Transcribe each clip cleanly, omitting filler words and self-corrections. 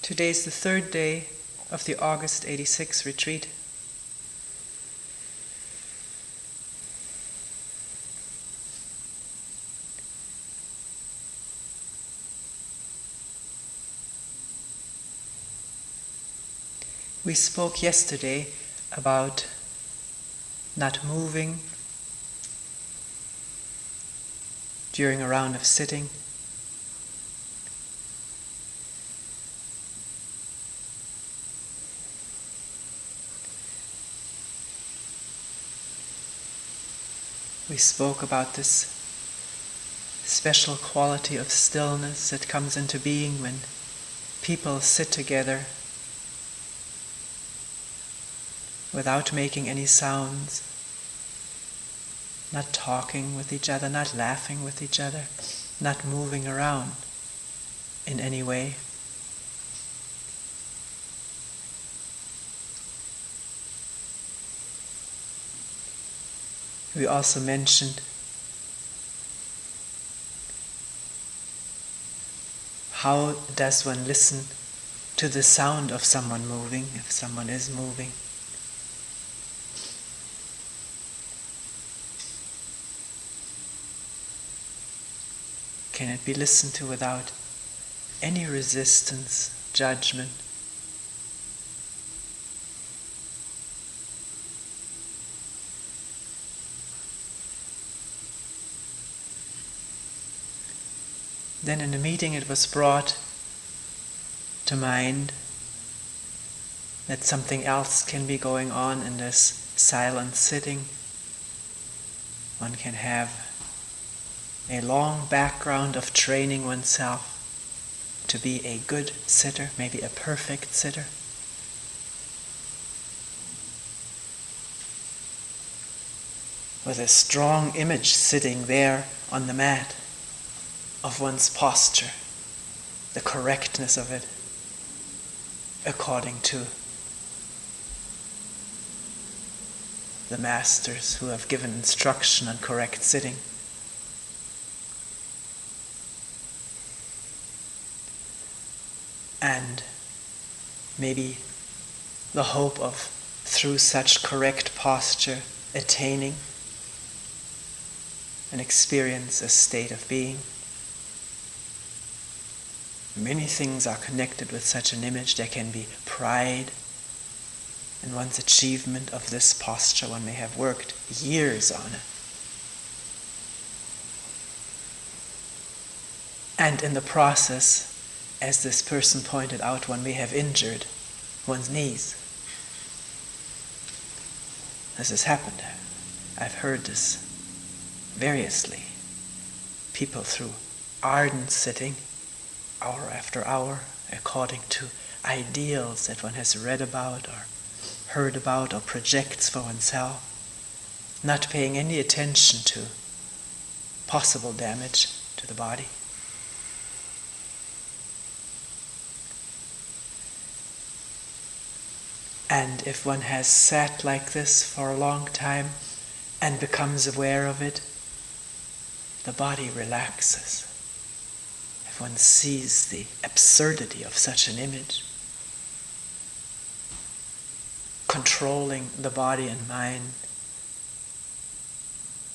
Today is the third day of the August 86 retreat. We spoke yesterday about not moving during a round of sitting. We spoke about this special quality of stillness that comes into being when people sit together without making any sounds, not talking with each other, not laughing with each other, not moving around in any way. We also mentioned how does one listen to the sound of someone moving, if someone is moving. Can it be listened to without any resistance, judgment? Then in the meeting it was brought to mind that something else can be going on in this silent sitting. One can have a long background of training oneself to be a good sitter, maybe a perfect sitter. With a strong image sitting there on the mat of one's posture, the correctness of it, according to the masters who have given instruction on correct sitting. And maybe the hope of, through such correct posture, attaining and experience a state of being. Many things are connected with such an image. There can be pride in one's achievement of this posture. One may have worked years on it. And in the process, as this person pointed out, one may have injured one's knees. This has happened. I've heard this variously. People through ardent sitting, hour after hour, according to ideals that one has read about or heard about or projects for oneself, not paying any attention to possible damage to the body. And if one has sat like this for a long time and becomes aware of it, the body relaxes. If one sees the absurdity of such an image, controlling the body and mind,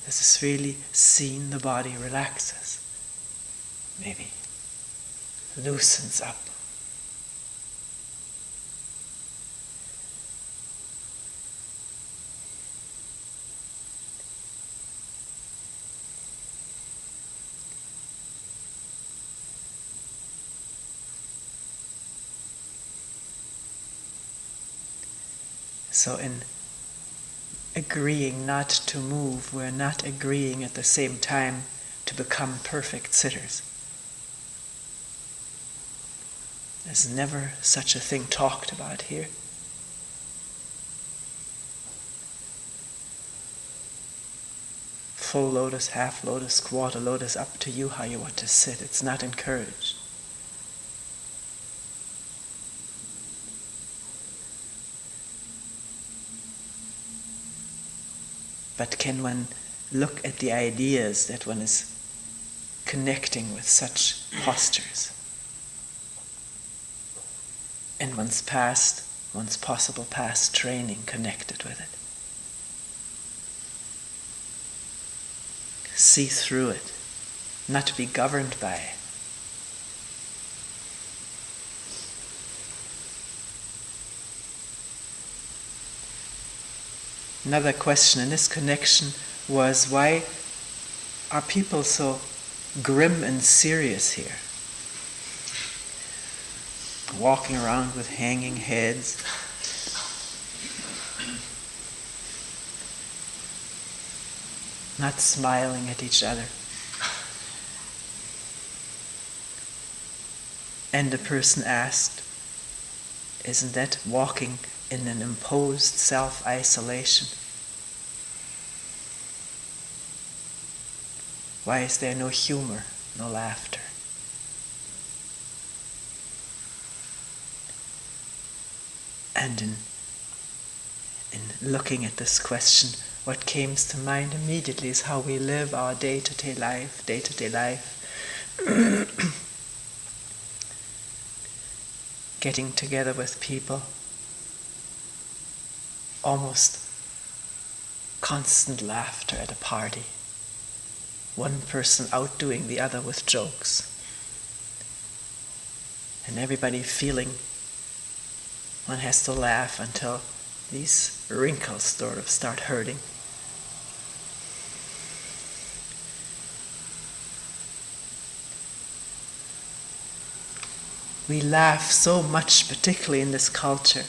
this is really seen, the body relaxes, maybe loosens up. So in agreeing not to move, we're not agreeing at the same time to become perfect sitters. There's never such a thing talked about here. Full lotus, half lotus, quarter lotus, up to you how you want to sit. It's not encouraged. But can one look at the ideas that one is connecting with such postures? and one's possible past training connected with it. See through it, not to be governed by it. Another question in this connection was, why are people so grim and serious here? Walking around with hanging heads. Not smiling at each other. And the person asked, isn't that walking in an imposed self-isolation? Why is there no humor, no laughter? And in looking at this question, what came to mind immediately is how we live our day-to-day life. Getting together with people, almost constant laughter at a party. One person outdoing the other with jokes. And everybody feeling one has to laugh until these wrinkles sort of start hurting. We laugh so much, particularly in this culture.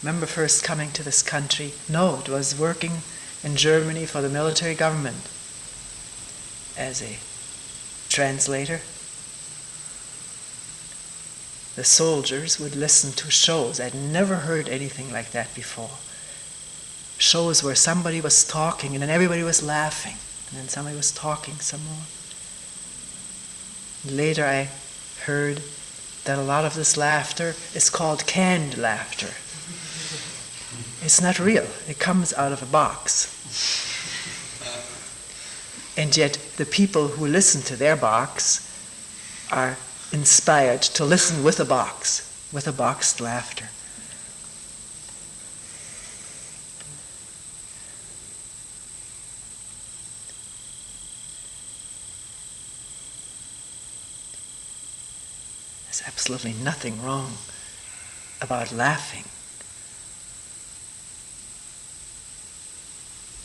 Remember first coming to this country? No, it was working in Germany for the military government as a translator. The soldiers would listen to shows. I'd never heard anything like that before. Shows where somebody was talking and then everybody was laughing. And then somebody was talking some more. Later I heard that a lot of this laughter is called canned laughter. It's not real. It comes out of a box. And yet the people who listen to their box are inspired to listen with a boxed laughter. There's absolutely nothing wrong about laughing.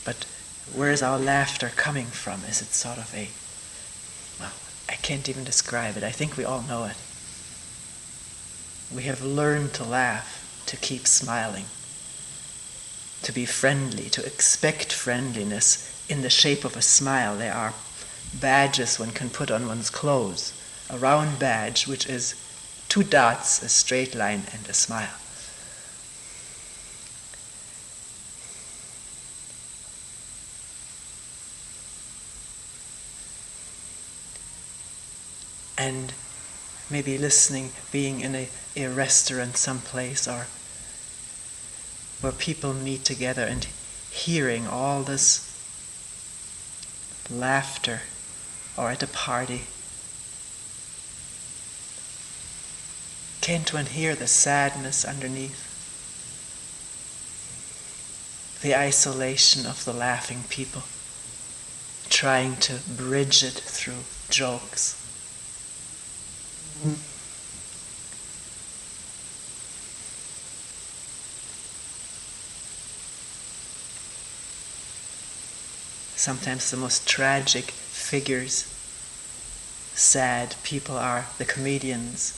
But where is our laughter coming from? Is it sort of I can't even describe it. I think we all know it. We have learned to laugh, to keep smiling, to be friendly, to expect friendliness in the shape of a smile. There are badges one can put on one's clothes. A round badge, which is 2 dots, a straight line, and a smile. And maybe listening, being in a restaurant someplace, or where people meet together and hearing all this laughter, or at a party. Can't one hear the sadness underneath? The isolation of the laughing people, trying to bridge it through jokes. Sometimes the most tragic figures, sad people, are the comedians.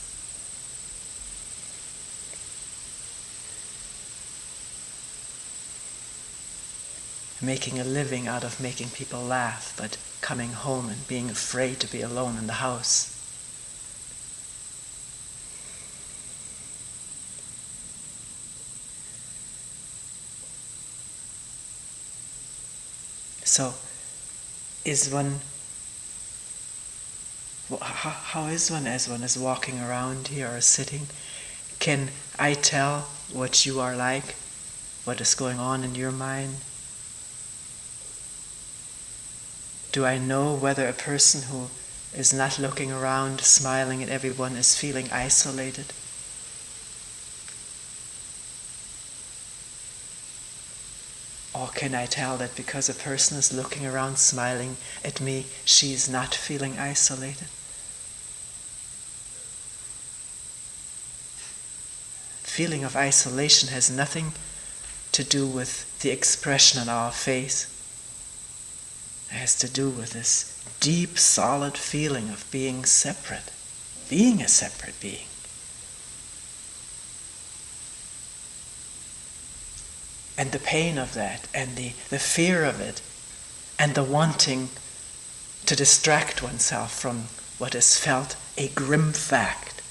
Making a living out of making people laugh, but coming home and being afraid to be alone in the house. So, how is one as one is walking around here or sitting? Can I tell what you are like? What is going on in your mind? Do I know whether a person who is not looking around, smiling at everyone, is feeling isolated? Or can I tell that because a person is looking around smiling at me, she's not feeling isolated? Feeling of isolation has nothing to do with the expression on our face. It has to do with this deep, solid feeling of being separate, being a separate being. And the pain of that, and the fear of it, and the wanting to distract oneself from what is felt a grim fact,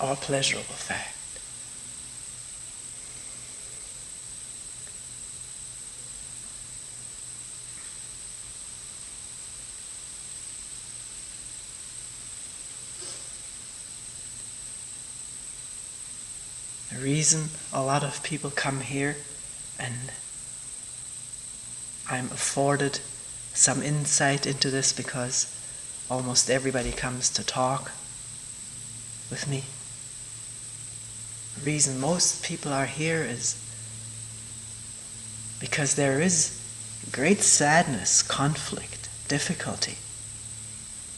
or a pleasurable fact. The reason a lot of people come here, and I'm afforded some insight into this because almost everybody comes to talk with me. The reason most people are here is because there is great sadness, conflict, difficulty,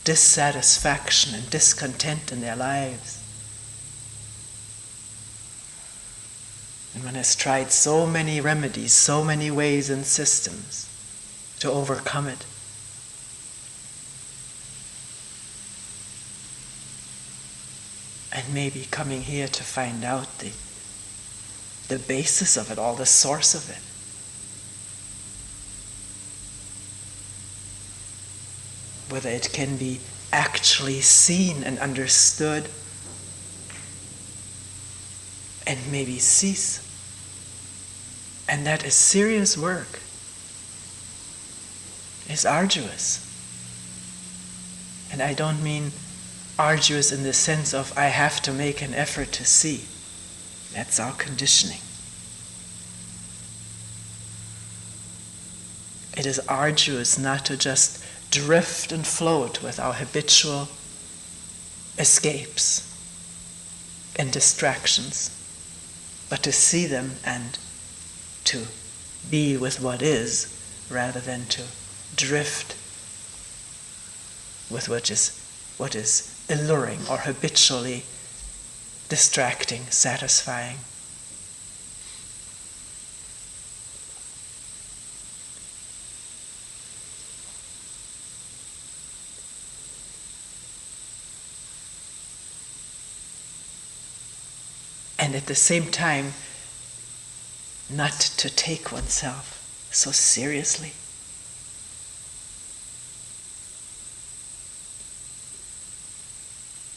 dissatisfaction and discontent in their lives. And one has tried so many remedies, so many ways and systems to overcome it. And maybe coming here to find out the basis of it all, the source of it. Whether it can be actually seen and understood, and maybe cease. And that is serious work. It's arduous. And I don't mean arduous in the sense of I have to make an effort to see. That's our conditioning. It is arduous not to just drift and float with our habitual escapes and distractions, but to see them and to be with what is, rather than to drift with what is alluring or habitually distracting, satisfying. And at the same time, not to take oneself so seriously.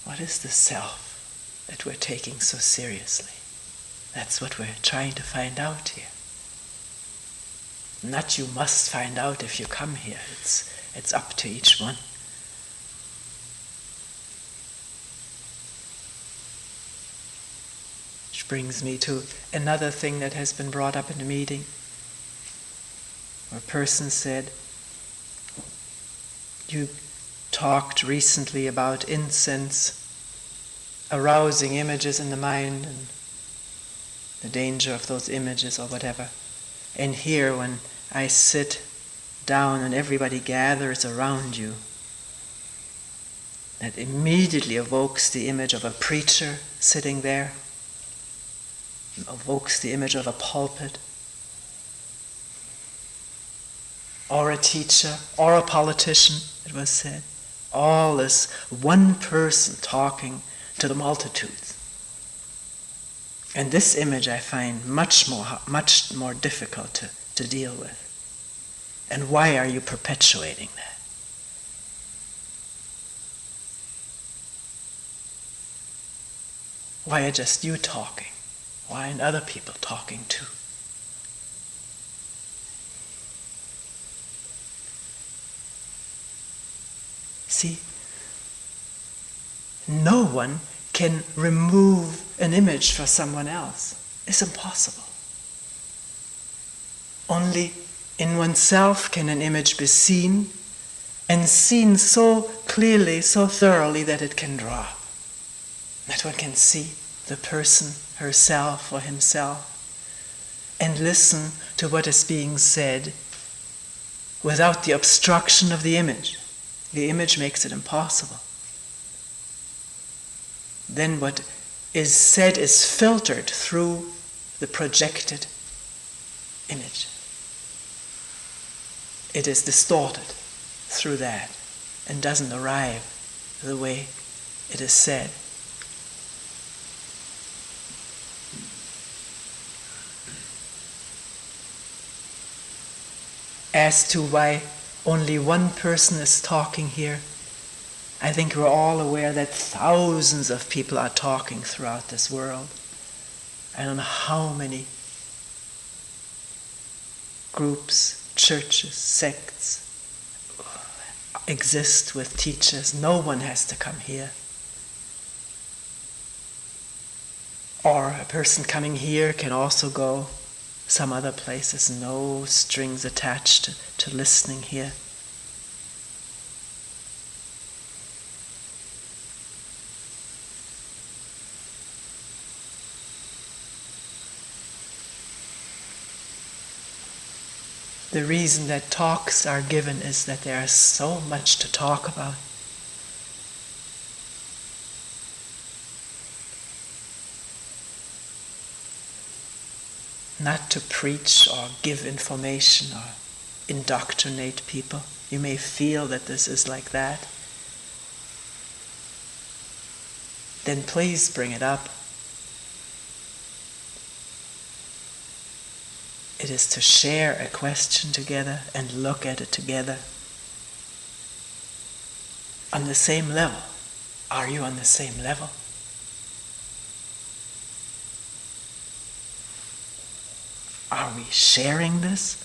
What is the self that we're taking so seriously? That's what we're trying to find out here. Not you must find out if you come here. It's up to each one. Which brings me to another thing that has been brought up in the meeting, where a person said, you talked recently about incense arousing images in the mind and the danger of those images or whatever. And here, when I sit down and everybody gathers around you, that immediately evokes the image of a preacher sitting there, evokes the image of a pulpit, or a teacher, or a politician, it was said. All is one person talking to the multitudes. And this image I find much more difficult to deal with. And why are you perpetuating that? Why are just you talking? Why aren't other people talking too? See, no one can remove an image for someone else. It's impossible. Only in oneself can an image be seen, and seen so clearly, so thoroughly that it can drop. That one can see the person, herself or himself, and listen to what is being said without the obstruction of the image. The image makes it impossible. Then what is said is filtered through the projected image. It is distorted through that and doesn't arrive the way it is said. As to why only one person is talking here, I think we're all aware that thousands of people are talking throughout this world. I don't know how many groups, churches, sects exist with teachers. No one has to come here. Or a person coming here can also go some other places. No strings attached to listening here. The reason that talks are given is that there is so much to talk about. Not to preach or give information or indoctrinate people. You may feel that this is like that. Then please bring it up. It is to share a question together and look at it together. On the same level. Are you on the same level? Are we sharing this?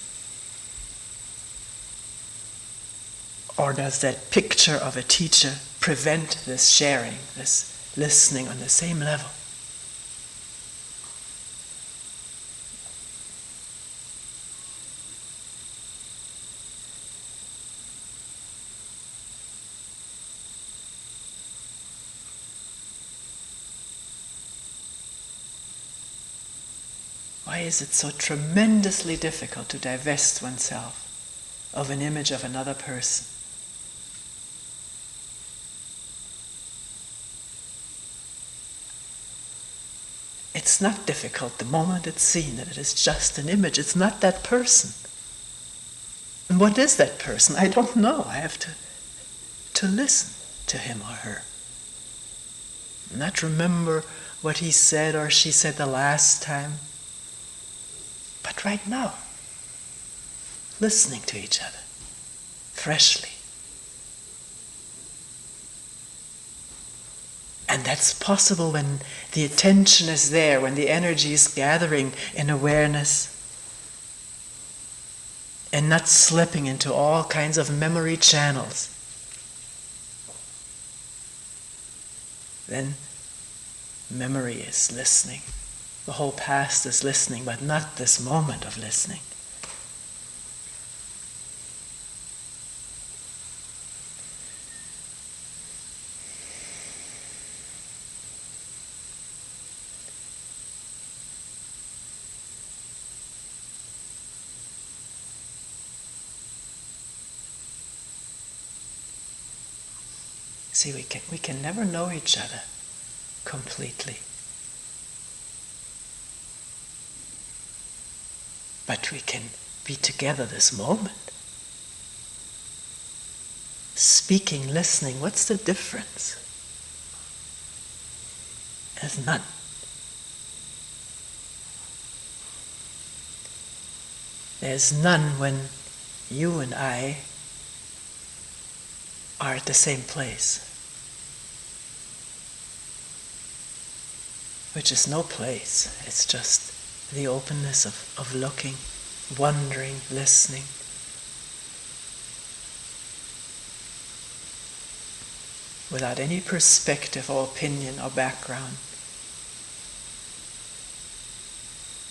Or does that picture of a teacher prevent this sharing, this listening on the same level? Why is it so tremendously difficult to divest oneself of an image of another person? It's not difficult the moment it's seen that it is just an image. It's not that person. And what is that person? I don't know. I have to listen to him or her. Not remember what he said or she said the last time. But right now, listening to each other, freshly. And that's possible when the attention is there, when the energy is gathering in awareness, and not slipping into all kinds of memory channels. Then memory is listening. The whole past is listening, but not this moment of listening. See, we can never know each other completely. But we can be together this moment. Speaking, listening, what's the difference? There's none. There's none when you and I are at the same place. Which is no place, it's just the openness of looking, wondering, listening. Without any perspective or opinion or background.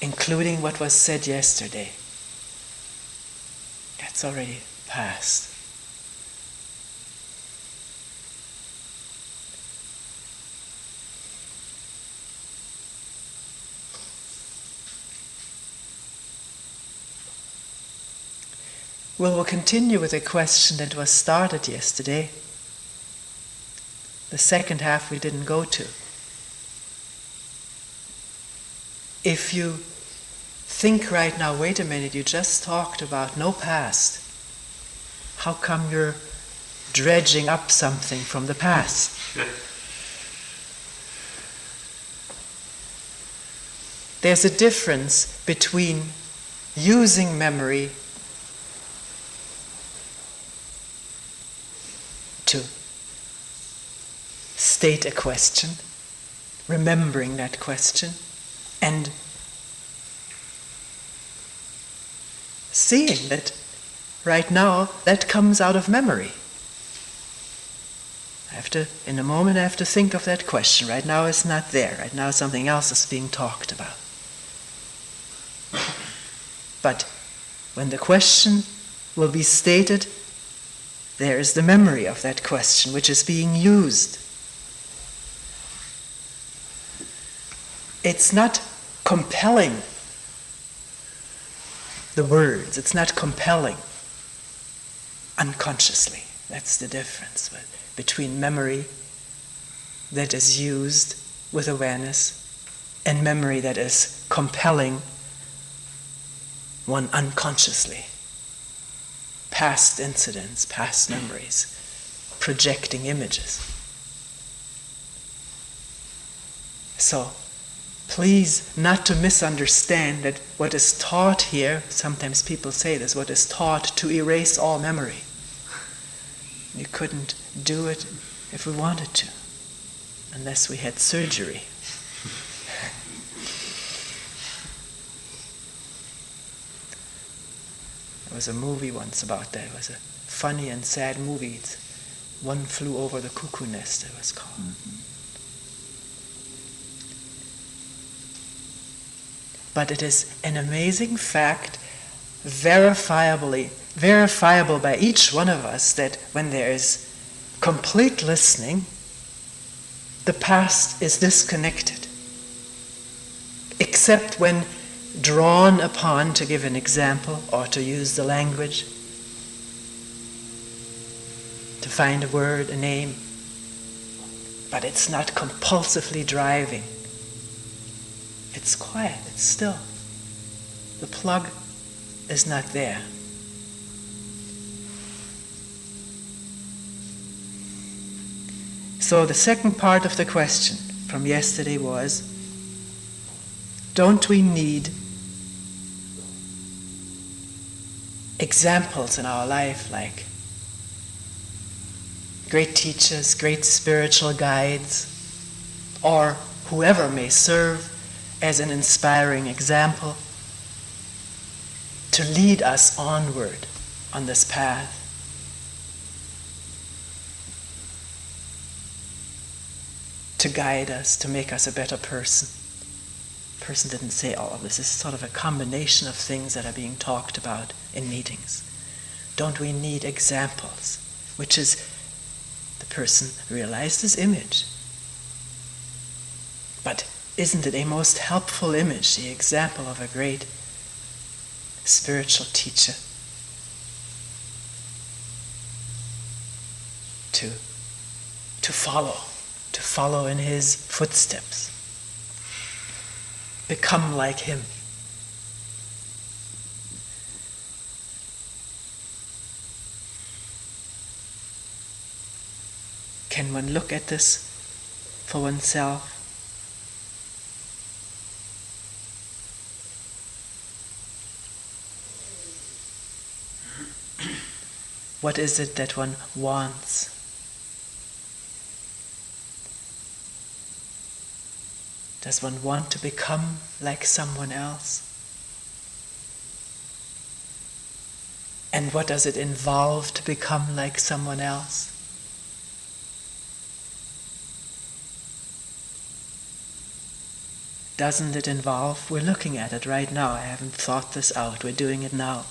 Including what was said yesterday. That's already past. We'll continue with a question that was started yesterday. The second half we didn't go to. If you think right now, wait a minute, you just talked about no past. How come you're dredging up something from the past? There's a difference between using memory to state a question, remembering that question, and seeing that right now that comes out of memory. In a moment I have to think of that question. Right now it's not there. Right now something else is being talked about. But when the question will be stated, there is the memory of that question which is being used. It's not compelling the words. It's not compelling unconsciously. That's the difference between memory that is used with awareness and memory that is compelling one unconsciously. Past incidents, past memories, projecting images. So, please not to misunderstand that what is taught here, sometimes people say this, what is taught to erase all memory. We couldn't do it if we wanted to, unless we had surgery. There was a movie once about that. It was a funny and sad movie. It's One Flew Over the Cuckoo Nest, it was called. Mm-hmm. But it is an amazing fact, verifiable by each one of us, that when there is complete listening, the past is disconnected. Except when drawn upon, to give an example, or to use the language, to find a word, a name. But it's not compulsively driving. It's quiet, it's still. The plug is not there. So the second part of the question from yesterday was, don't we need examples in our life like great teachers, great spiritual guides, or whoever may serve as an inspiring example to lead us onward on this path? To guide us, to make us a better person. The person didn't say all of this. This is sort of a combination of things that are being talked about in meetings. Don't we need examples? Which is, the person realized this image. But isn't it a most helpful image, the example of a great spiritual teacher? To follow in his footsteps. Become like him. Can one look at this for oneself? What is it that one wants? Does one want to become like someone else? And what does it involve to become like someone else? Doesn't it involve, we're looking at it right now, I haven't thought this out, we're doing it now.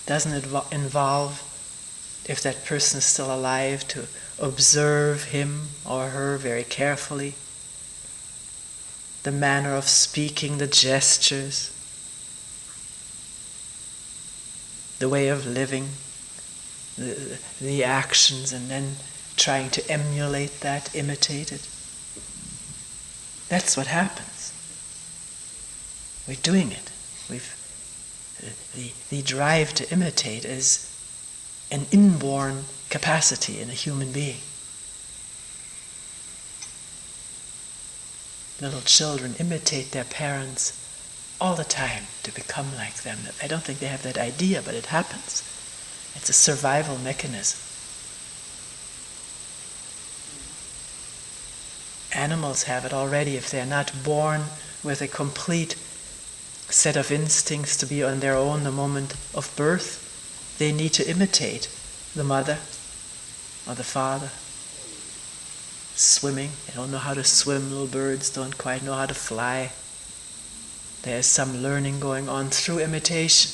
Doesn't it involve, if that person is still alive, to observe him or her very carefully? The manner of speaking, the gestures. the way of living, the actions, and then trying to emulate that, imitate it. That's what happens. We're doing it. The drive to imitate is an inborn capacity in a human being. Little children imitate their parents all the time to become like them. I don't think they have that idea, but it happens. It's a survival mechanism. Animals have it already. If they're not born with a complete set of instincts to be on their own the moment of birth, they need to imitate the mother or the father. Swimming, they don't know how to swim, little birds don't quite know how to fly. There's some learning going on through imitation.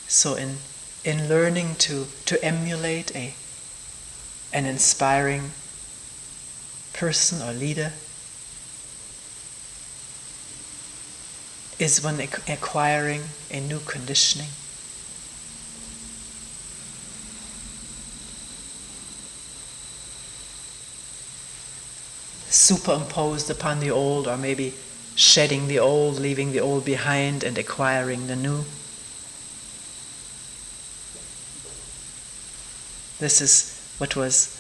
So in learning to emulate an inspiring person or leader is when acquiring a new conditioning. Superimposed upon the old, or maybe shedding the old, leaving the old behind and acquiring the new. This is what was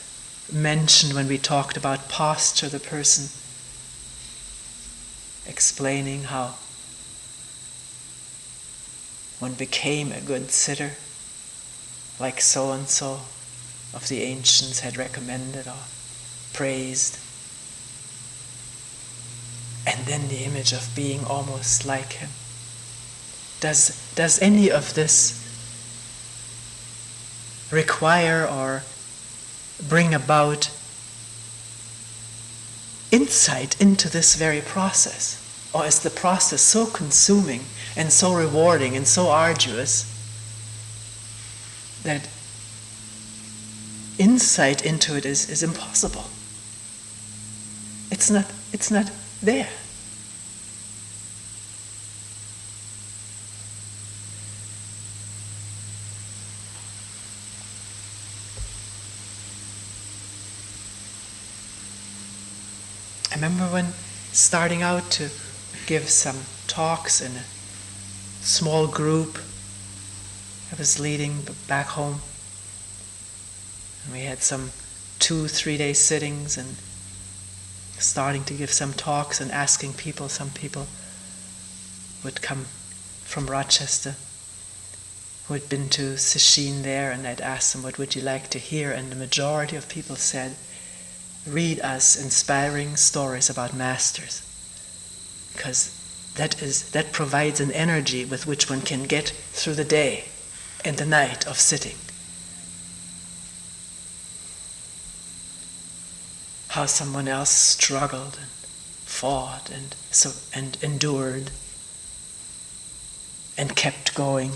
mentioned when we talked about posture, the person explaining how one became a good sitter, like so-and-so of the ancients had recommended or praised. And then the image of being almost like him. Does any of this require or bring about insight into this very process? Or is the process so consuming and so rewarding and so arduous that insight into it is impossible? It's not there. I remember when starting out to give some talks in a small group I was leading back home, and we had some 2-3 day sittings and starting to give some talks and asking people. Some people would come from Rochester who had been to Sesshin there, and I'd ask them, what would you like to hear? And the majority of people said, read us inspiring stories about masters, because that provides an energy with which one can get through the day and the night of sitting. How someone else struggled and fought and endured and kept going,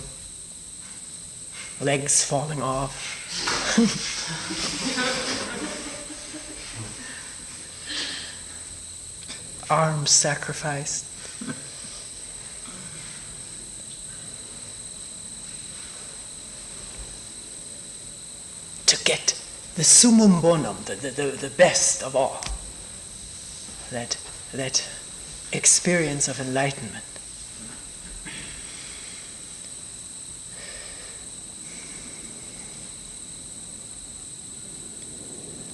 legs falling off. Arms sacrificed. To get the summum bonum, the best of all, that experience of enlightenment.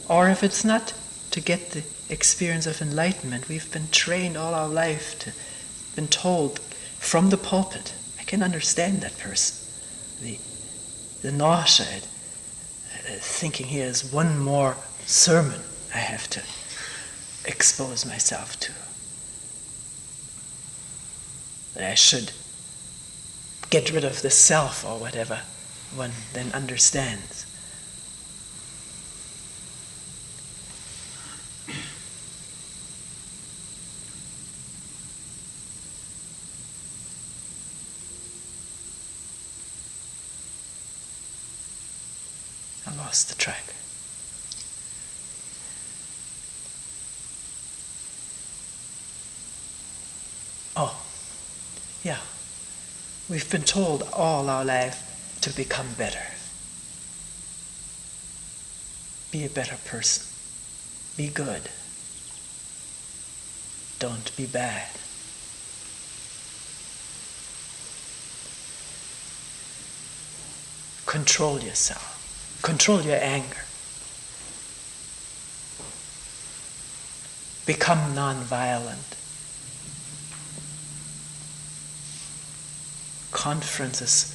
Or if it's not to get the experience of enlightenment, we've been trained all our life been told from the pulpit. I can understand that person. The nausea, thinking here is one more sermon I have to expose myself to. That I should get rid of the self or whatever one then understands. Lost the track. Yeah, we've been told all our life to become better. Be a better person. Be good. Don't be bad. Control yourself. Control your anger. Become nonviolent. Conferences,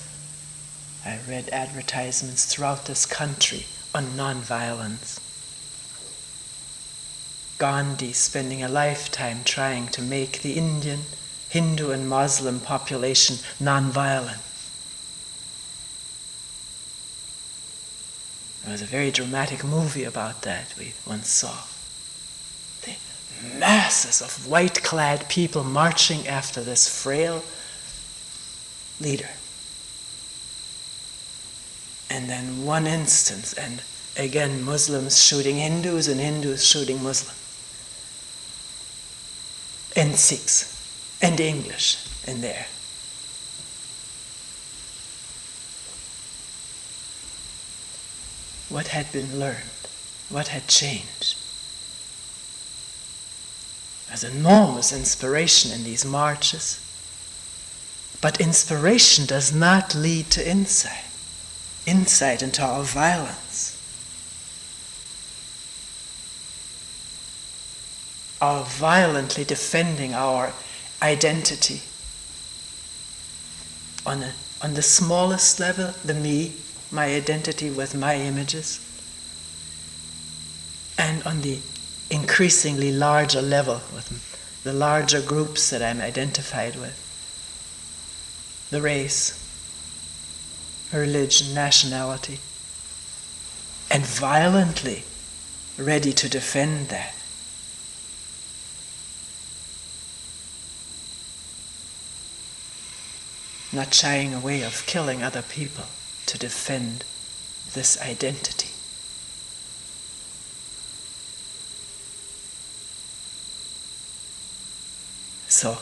I read advertisements throughout this country on nonviolence. Gandhi spending a lifetime trying to make the Indian, Hindu, and Muslim population nonviolent. There was a very dramatic movie about that we once saw. The masses of white-clad people marching after this frail leader. And then one instance, and again Muslims shooting Hindus and Hindus shooting Muslims. And Sikhs, and English in there. What had been learned? What had changed? There's enormous inspiration in these marches. But inspiration does not lead to insight. Insight into our violence. Our violently defending our identity. On the smallest level, the me, my identity with my images. And on the increasingly larger level, with the larger groups that I'm identified with. The race, religion, nationality. And violently ready to defend that. Not shying away of killing other people to defend this identity. So,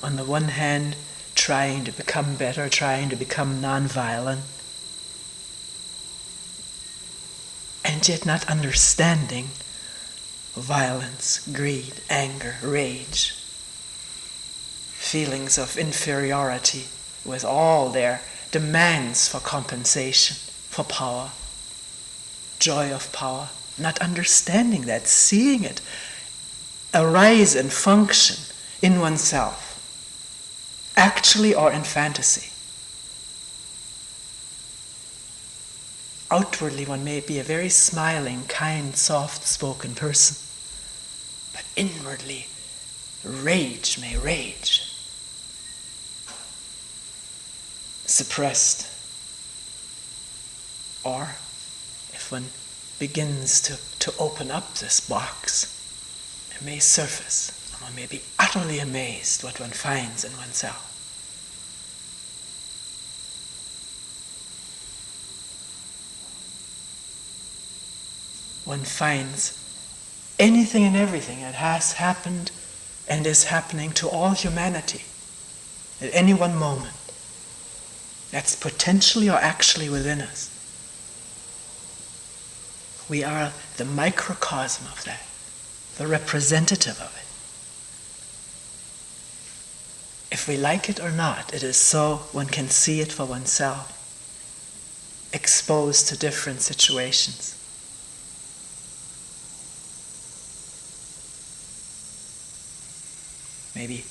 on the one hand, trying to become better, trying to become non-violent, and yet not understanding violence, greed, anger, rage, feelings of inferiority with all their demands for compensation, for power, joy of power, not understanding that, seeing it arise and function in oneself, actually or in fantasy. Outwardly one may be a very smiling, kind, soft-spoken person, but inwardly rage may rage. Suppressed. Or, if one begins to open up this box, it may surface, and one may be utterly amazed what one finds in oneself. One finds anything and everything that has happened and is happening to all humanity at any one moment. That's potentially or actually within us. We are the microcosm of that, the representative of it. If we like it or not, it is so. One can see it for oneself, exposed to different situations. Maybe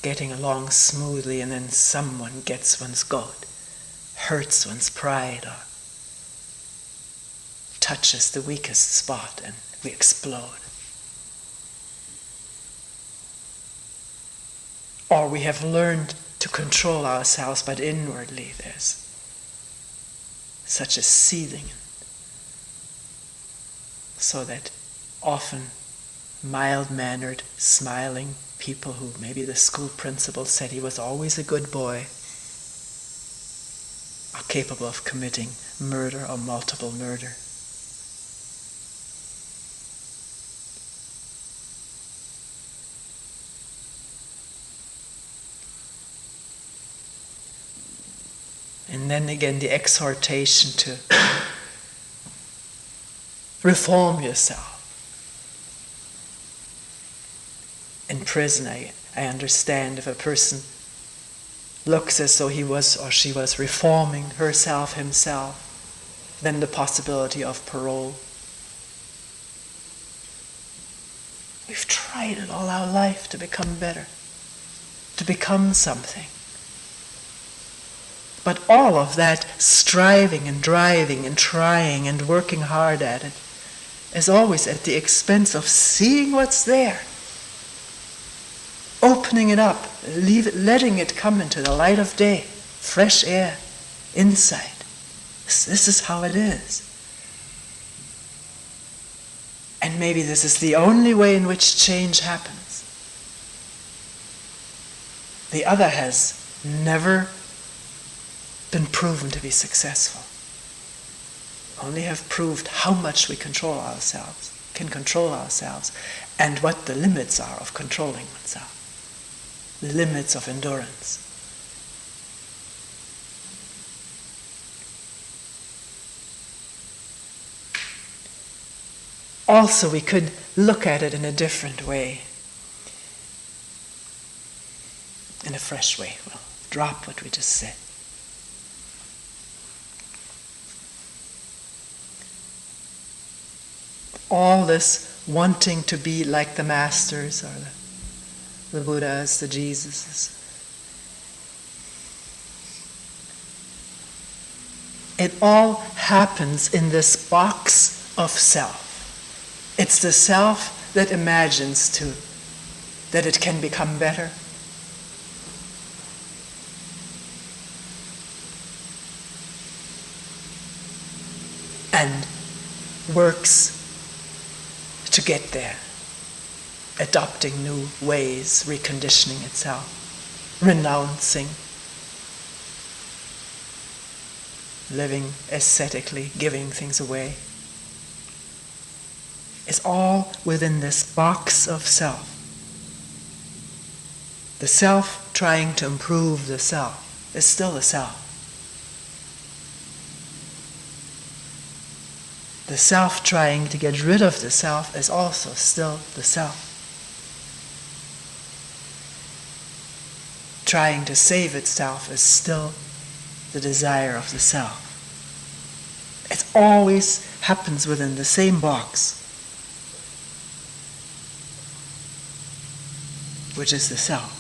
getting along smoothly and then someone gets one's goat, hurts one's pride, or touches the weakest spot and we explode. Or we have learned to control ourselves, but inwardly there's such a seething, so that often mild-mannered, smiling people who maybe the school principal said he was always a good boy are capable of committing murder or multiple murder. And then again the exhortation to reform yourself. In prison, I understand if a person looks as though he was or she was reforming herself, himself, then the possibility of parole. We've tried it all our life to become better, to become something. But all of that striving and driving and trying and working hard at it is always at the expense of seeing what's there, opening it up, letting it come into the light of day, fresh air, insight. This is how it is. And maybe this is the only way in which change happens. The other has never been proven to be successful. Only have proved how much we can control ourselves, and what the limits are of controlling oneself. The limits of endurance. Also, we could look at it in a different way, in a fresh way. Well, drop what we just said. All this wanting to be like the masters or the Buddhas, the Jesuses. It all happens in this box of self. It's the self that imagines that it can become better. And works to get there, adopting new ways, reconditioning itself, renouncing, living ascetically, giving things away. It's all within this box of self. The self trying to improve the self is still the self. The self trying to get rid of the self is also still the self. Trying to save itself is still the desire of the self. It always happens within the same box, which is the self.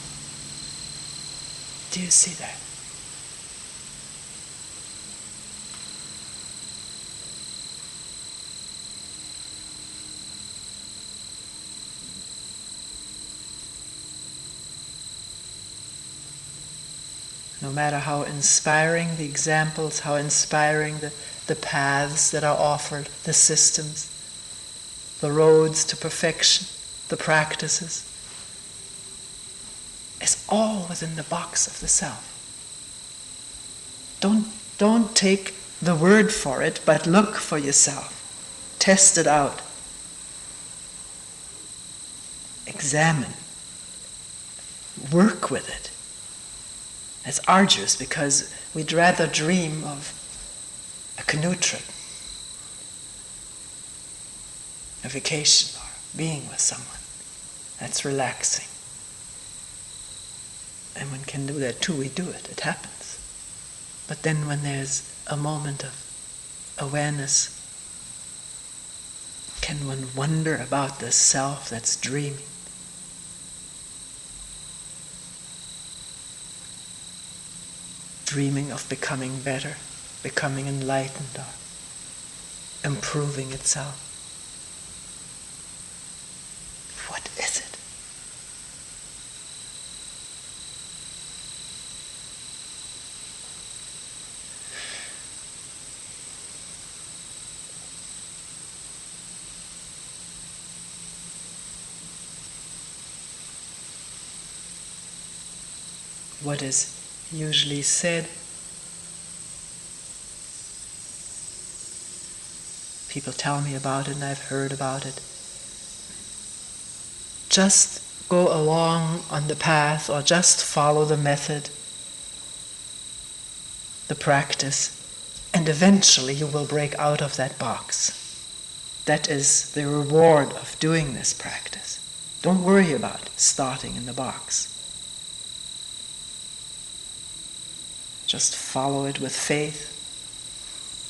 Do you see that? No matter how inspiring the examples, how inspiring the paths that are offered, the systems, the roads to perfection, the practices, it's all within the box of the self. Don't take the word for it, but look for yourself. Test it out. Examine. Work with it. It's arduous because we'd rather dream of a canoe trip, a vacation, or being with someone. That's relaxing. And one can do that too. We do it. It happens. But then when there's a moment of awareness, can one wonder about the self that's dreaming? Dreaming of becoming better, becoming enlightened, or improving itself. What is it? What is usually said, people tell me about it and I've heard about it. Just go along on the path or just follow the method. the practice, and eventually you will break out of that box. That is the reward of doing this practice. Don't worry about starting in the box. Just follow it with faith,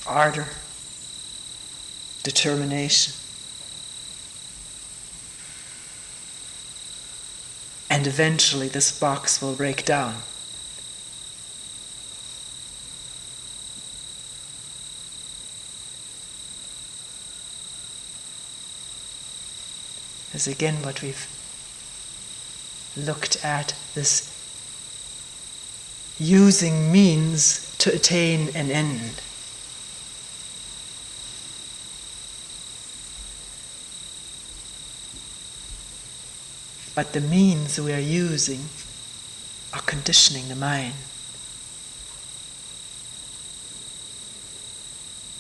ardor, determination. And eventually this box will break down. Is again what we've looked at, this using means to attain an end. But the means we are using are conditioning the mind.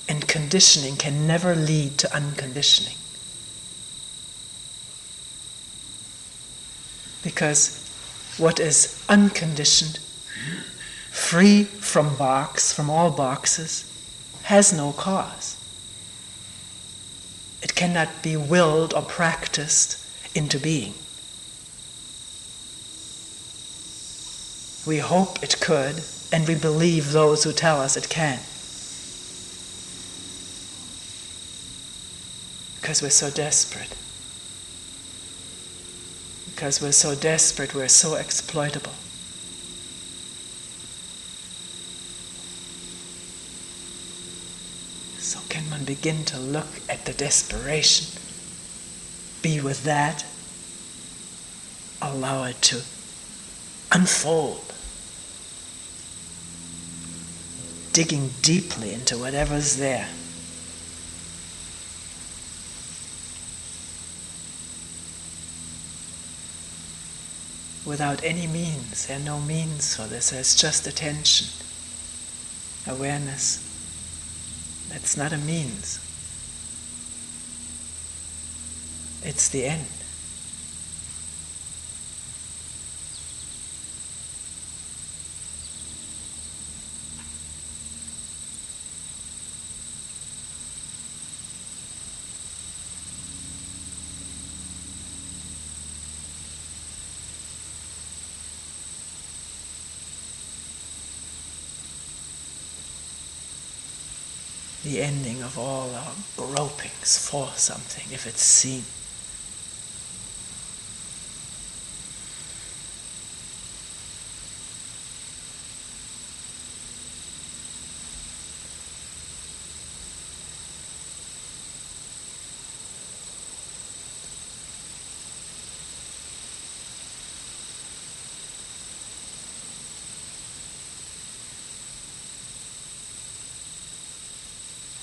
And conditioning can never lead to unconditioning. Because what is unconditioned, free from all boxes, has no cause. It cannot be willed or practiced into being. We hope it could, and we believe those who tell us it can. Because we're so desperate. Because we're so desperate, we're so exploitable. So can one begin to look at the desperation, be with that, allow it to unfold, digging deeply into whatever's there. Without any means. There are no means for this. There's just attention, awareness. That's not a means. It's the end. The ending of all our gropings for something, if it's seen.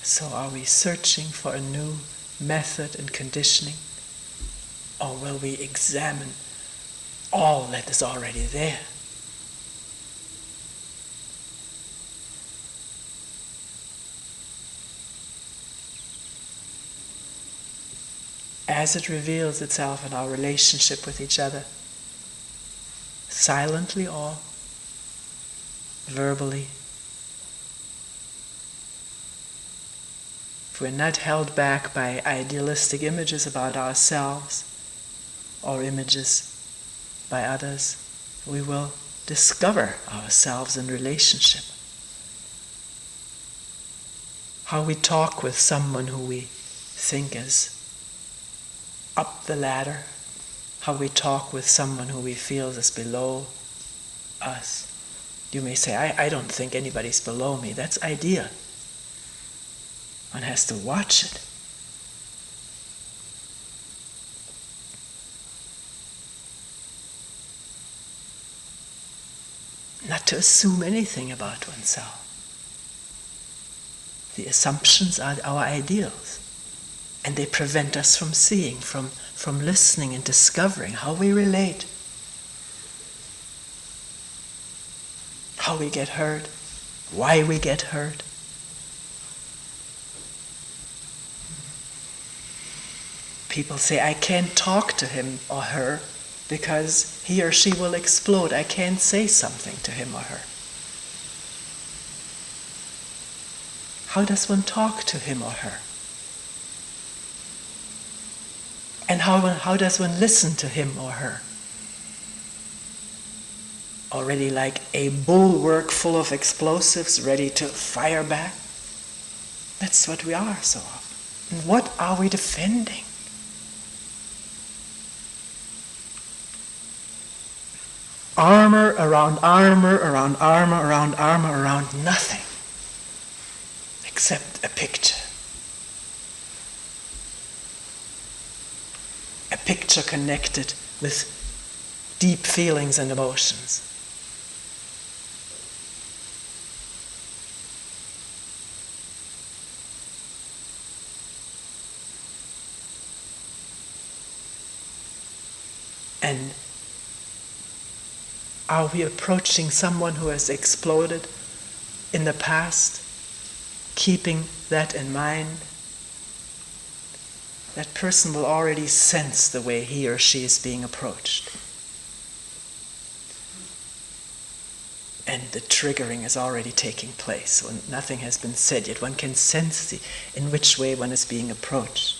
So are we searching for a new method and conditioning? Or will we examine all that is already there? As it reveals itself in our relationship with each other, silently or verbally, if we're not held back by idealistic images about ourselves or images by others, we will discover ourselves in relationship. How we talk with someone who we think is up the ladder, how we talk with someone who we feel is below us. You may say, I don't think anybody's below me. That's idea. One has to watch it. Not to assume anything about oneself. The assumptions are our ideals, and they prevent us from seeing, from listening and discovering how we relate, how we get hurt, why we get hurt. People say, I can't talk to him or her because he or she will explode. I can't say something to him or her. How does one talk to him or her? And how does one listen to him or her? Already like a bulwark full of explosives ready to fire back? That's what we are so often. And what are we defending? Armor around armor around armor around armor around nothing except a picture. A picture connected with deep feelings and emotions. And are we approaching someone who has exploded in the past, keeping that in mind? That person will already sense the way he or she is being approached. And the triggering is already taking place when nothing has been said yet. One can sense in which way one is being approached.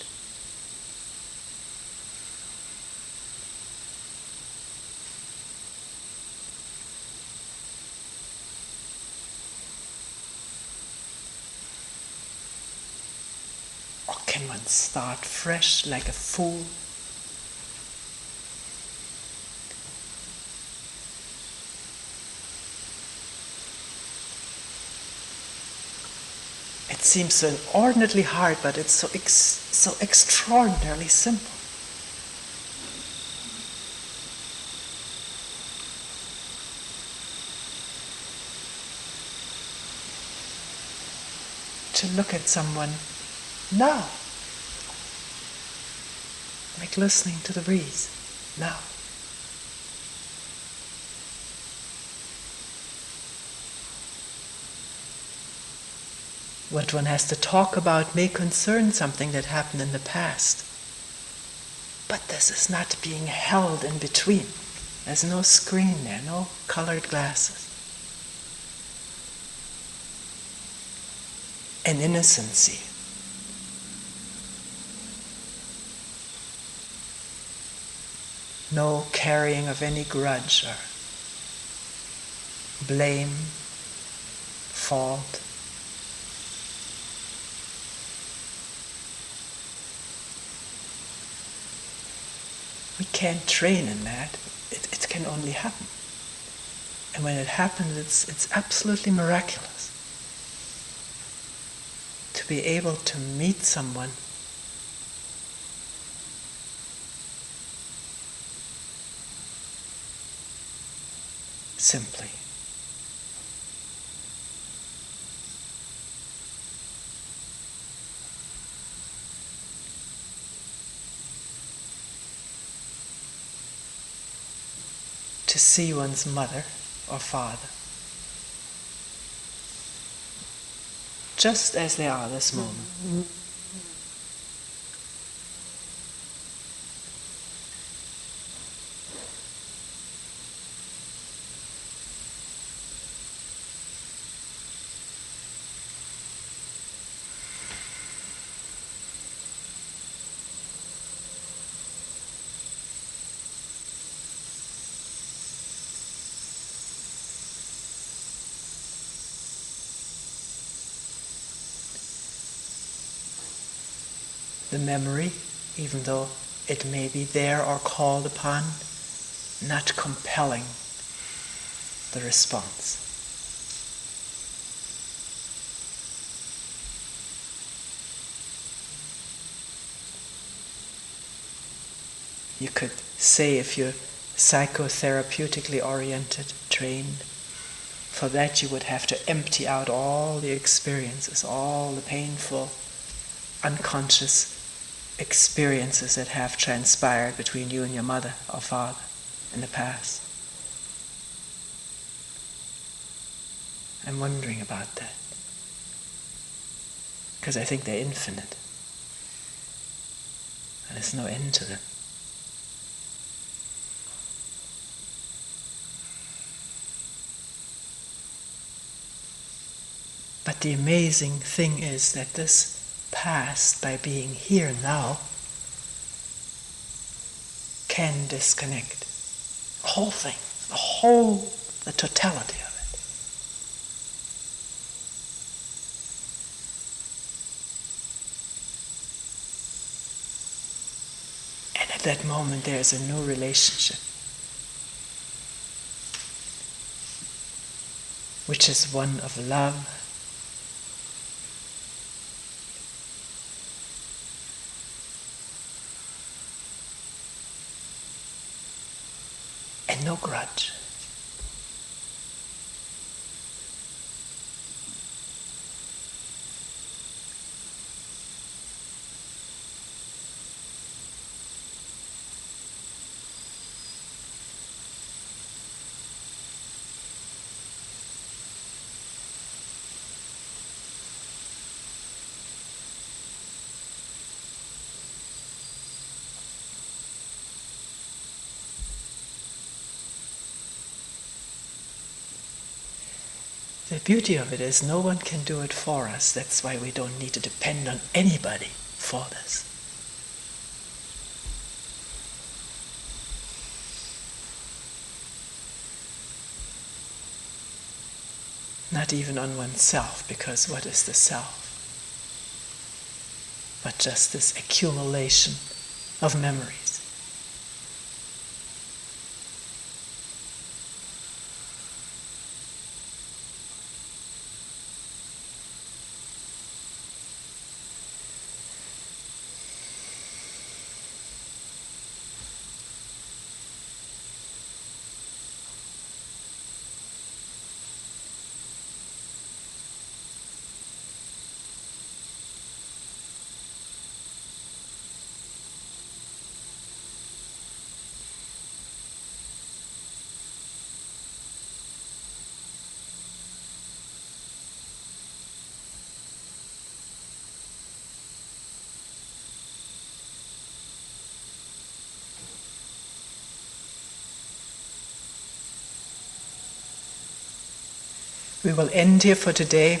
Can one start fresh like a fool? It seems so inordinately hard, but it's so extraordinarily simple. To look at someone now, like listening to the breeze, now. What one has to talk about may concern something that happened in the past, but this is not being held in between. There's no screen there, no colored glasses. An innocency. No carrying of any grudge or blame, fault. We can't train in that. It can only happen. And when it happens, it's absolutely miraculous. To be able to meet someone simply. To see one's mother or father just as they are this moment. The memory, even though it may be there or called upon, not compelling the response. You could say, if you're psychotherapeutically oriented, trained, for that you would have to empty out all the experiences, all the painful, unconscious experiences that have transpired between you and your mother or father in the past. I'm wondering about that, because I think they're infinite, and there's no end to them. But the amazing thing is that this past, by being here now, can disconnect the whole thing, the totality of it. And at that moment there is a new relationship, which is one of love and no grudge. The beauty of it is no one can do it for us. That's why we don't need to depend on anybody for this. Not even on oneself, because what is the self? But just this accumulation of memories. We will end here for today.